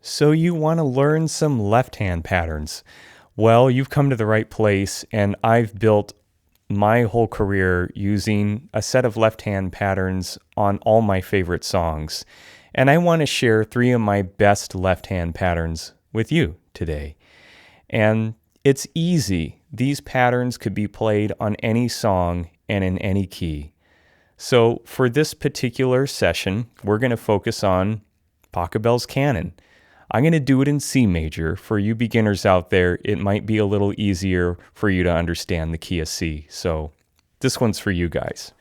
So you want to learn some left-hand patterns. Well, you've come to the right place, and I've built my whole career using a set of left-hand patterns on all my favorite songs. And I want to share 3 of my best left-hand patterns with you today. And it's easy. These patterns could be played on any song and in any key. So for this particular session, we're going to focus on Pachelbel's Canon. I'm going to do it in C major. For you beginners out there, it might be a little easier for you to understand the key of C. So this one's for you guys.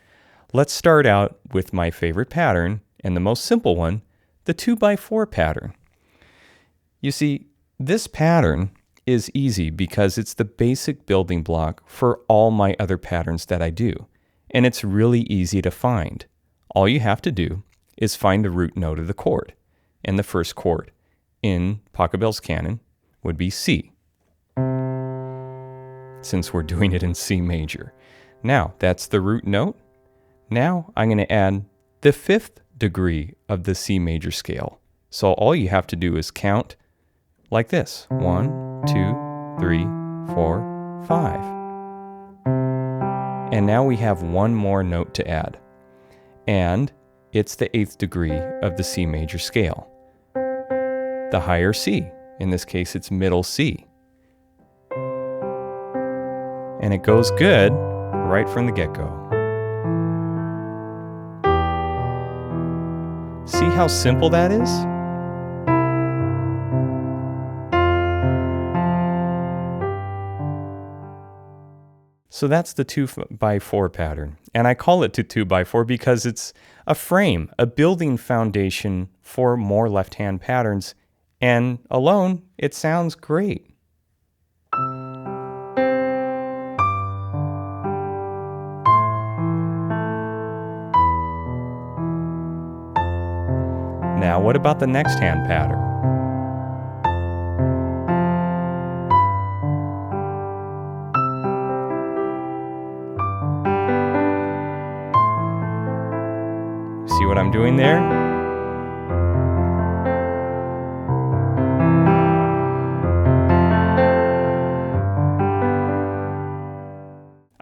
Let's start out with my favorite pattern, and the most simple one, the 2x4 pattern. You see, this pattern is easy because it's the basic building block for all my other patterns that I do. And it's really easy to find. All you have to do is find the root note of the chord. And the first chord in Pachelbel's Canon would be C, since we're doing it in C major. Now, that's the root note. Now I'm going to add the 5th degree of the C major scale. So all you have to do is count like this. 1, 2, 3, 4, 5. And now we have one more note to add. And it's the 8th degree of the C major scale. The higher C. In this case, it's middle C. And it goes good right from the get-go. See how simple that is? So that's the 2x4 pattern. And I call it the 2x4 because it's a frame, a building foundation for more left-hand patterns. And alone, it sounds great. Now, what about the next hand pattern? See what I'm doing there?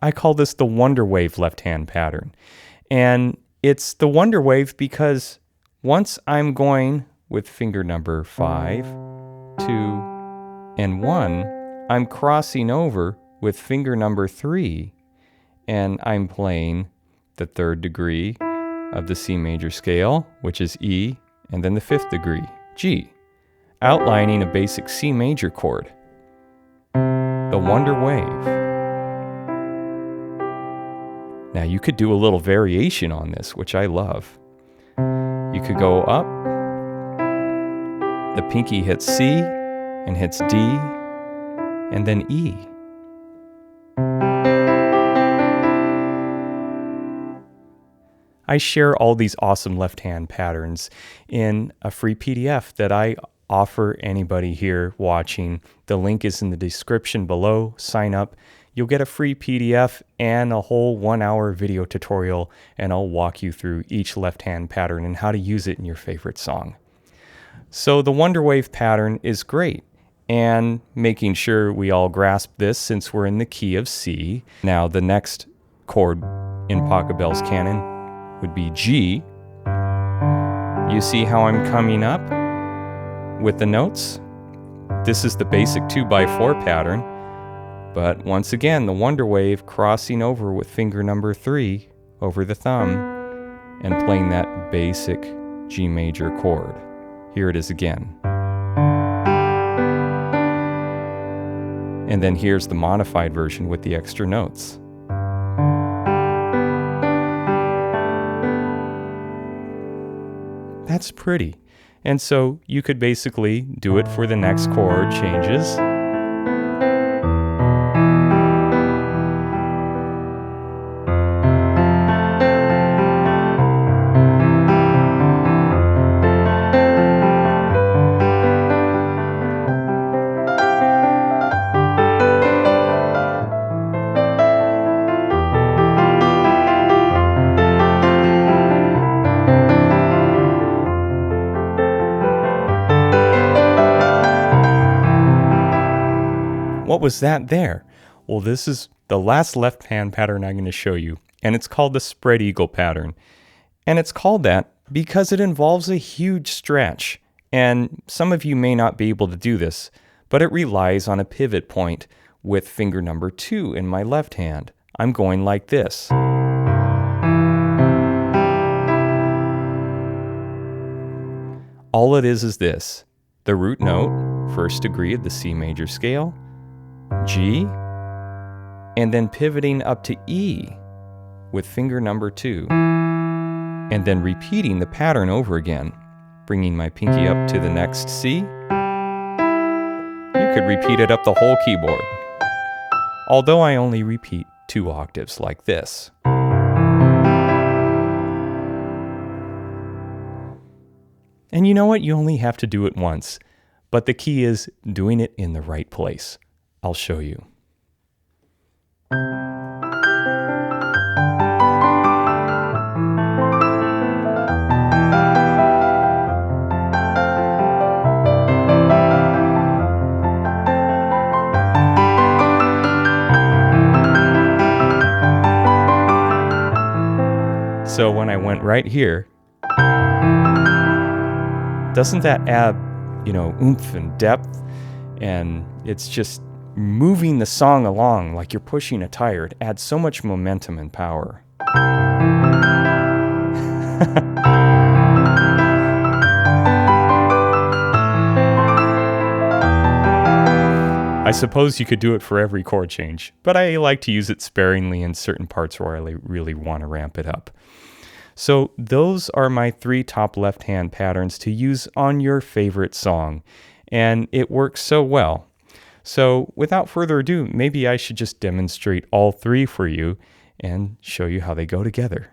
I call this the Wonder Wave left-hand pattern. And it's the Wonder Wave because once I'm going with finger number 5, 2, and 1, I'm crossing over with finger number 3, and I'm playing the 3rd degree of the C major scale, which is E, and then the 5th degree, G, outlining a basic C major chord, the Wonder Wave. Now you could do a little variation on this, which I love. You could go up, the pinky hits C and hits D, and then E. I share all these awesome left-hand patterns in a free PDF that I offer anybody here watching. The link is in the description below. Sign up. You'll get a free PDF and a whole 1-hour video tutorial, and I'll walk you through each left-hand pattern and how to use it in your favorite song. So the Wonder Wave pattern is great, and making sure we all grasp this since we're in the key of C. Now the next chord in Pachelbel's Canon would be G. You see how I'm coming up with the notes? This is the basic 2x4 pattern. But once again, the Wonder Wave crossing over with finger number 3 over the thumb and playing that basic G major chord. Here it is again. And then here's the modified version with the extra notes. That's pretty. And so you could basically do it for the next chord changes. what was that there? Well, this is the last left hand pattern I'm going to show you, and it's called the spread eagle pattern. And it's called that because it involves a huge stretch. And some of you may not be able to do this, but it relies on a pivot point with finger number 2 in my left hand. I'm going like this. All it is this: the root note, first degree of the C major scale, G, and then pivoting up to E with finger number 2, and then repeating the pattern over again, bringing my pinky up to the next C. You could repeat it up the whole keyboard, although I only repeat 2 octaves like this. And you know what? You only have to do it once, but the key is doing it in the right place. I'll show you. So when I went right here, doesn't that add, oomph and depth? And it's just moving the song along like you're pushing a tire. It adds so much momentum and power. I suppose you could do it for every chord change, but I like to use it sparingly in certain parts where I really want to ramp it up. So those are my 3 top left-hand patterns to use on your favorite song, and it works so well. So without further ado, maybe I should just demonstrate all 3 for you and show you how they go together.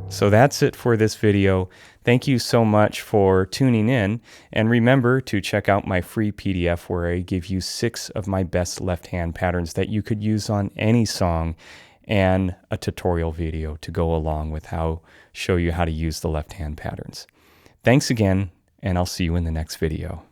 So that's it for this video. Thank you so much for tuning in, and remember to check out my free PDF where I give you 6 of my best left-hand patterns that you could use on any song, and a tutorial video to go along with show you how to use the left-hand patterns. Thanks again, and I'll see you in the next video.